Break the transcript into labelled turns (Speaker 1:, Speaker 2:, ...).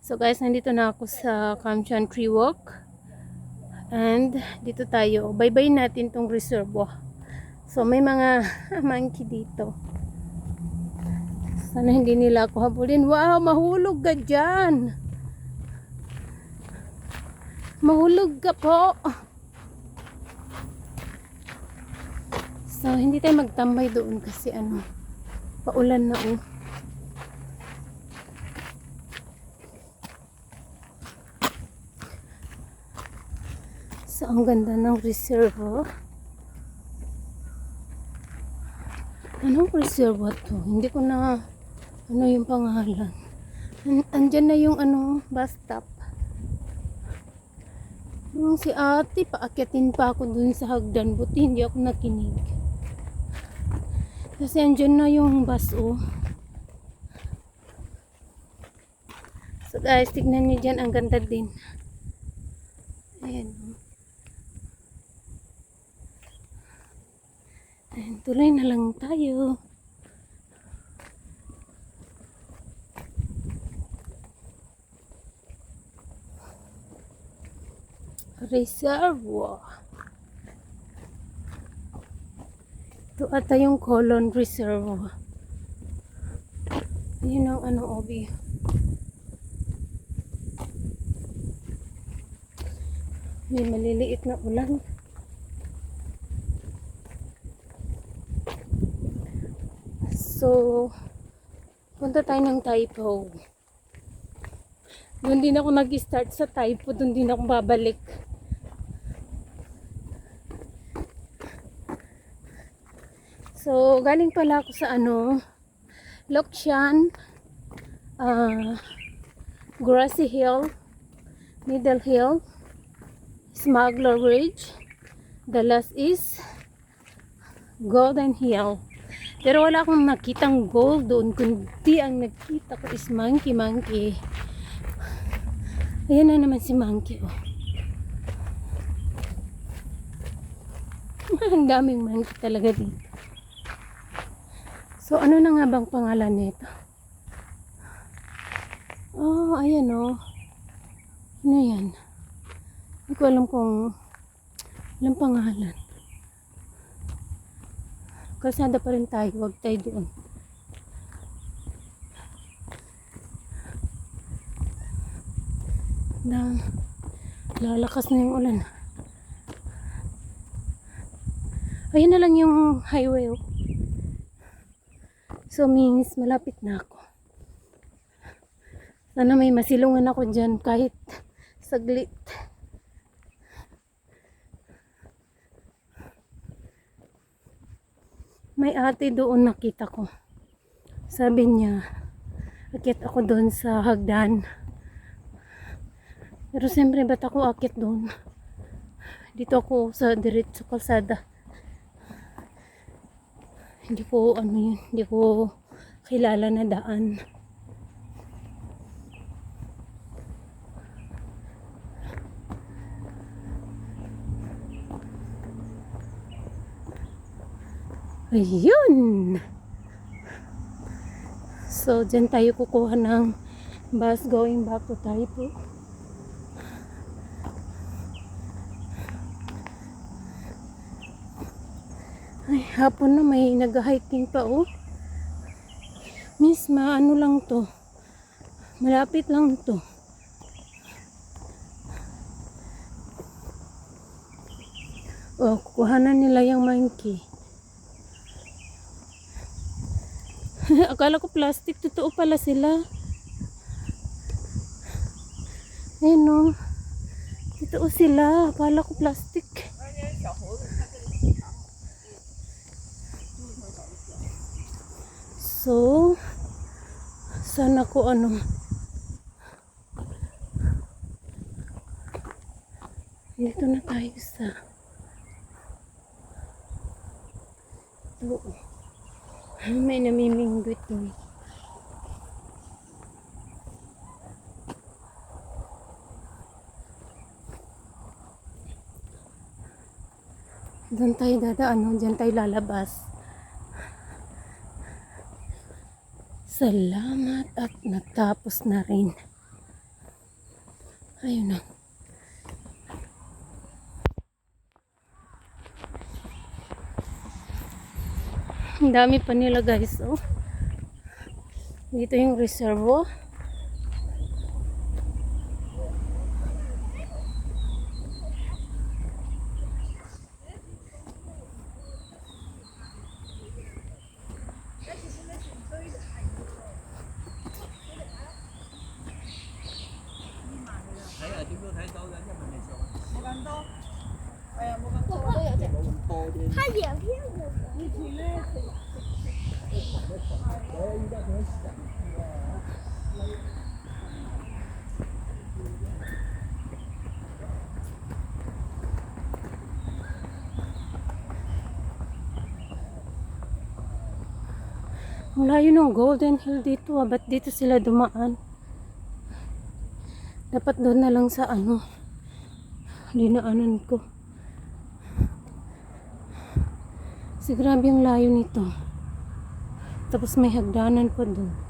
Speaker 1: So guys, nandito na ako sa Kamchan Tree Walk. And dito tayo. Bye-bye natin tong reservo. So may mga monkey dito. Sana hindi nila ako habulin. Wow, mahulog ka dyan. Mahulog ka po. So hindi tayo magtambay doon kasi paulan na oh. So, ang ganda ng reservo. Anong reservo to? Hindi ko na yung pangalan. Andyan na yung bus stop. Yung si ate, paakyatin pa ako dun sa hagdan. Buti hindi ako nakinig. Kasi andyan na yung bus oh. So guys, tignan nyo dyan. Ang ganda din. Ayan oh. Ayan, tuloy na lang tayo. Reservo. Ito ata yung Colon Reservo. Yun ang obi. May maliliit na ulan. So, punta tayo ng Taipo. Doon din ako nag-start sa Taipo. Doon din ako babalik. So, galing pala ako sa Lokshan, Grassy Hill, Middle Hill, Smuggler Ridge. The last is Golden Hill. Pero wala akong nakitang gold doon, kundi ang nakita ko is monkey. Ayan na naman si monkey oh. Ang daming monkey talaga dito. So ano na nga bang pangalan nito? Oh, ayan oh. Ano yan? Hindi ko alam kung anong pangalan. Kalsada pa rin tayo, huwag tayo doon. Lalakas na yung ulan. Ayun na lang yung highway oh. So means malapit na ako. Sana may masilungan ako dyan kahit saglit. May ate doon nakita ko. Sabi niya, akit ako doon sa hagdan. Pero siyempre, ba't ako akit doon? Dito ako sa diretso kalsada. Hindi ko kilala na daan. Ayun! So, dyan tayo kukuha ng bus going back to Taipo. Ay, hapon na may nag-hiking pa oh. Miss, lang to. Malapit lang to. Oh, kukuhanan nila yung monkey. Akala ko plastic, totoo pala sila. Ayun o. Totoo sila. Akala ko plastic. So, sana ko dito na tayo sa may namimingwit doon. Doon tayo dadaan, dyan tayo lalabas. Salamat at natapos na rin. Ayun na. Ang dami pa nila guys, oh. Dito yung reservo. Ang layo ng Golden Hill dito, ah. Ba't dito sila dumaan? Dapat doon na lang sa ano, dinaanan ko. Kasi grabe yung layo nito. Tapos may hagdanan pa doon.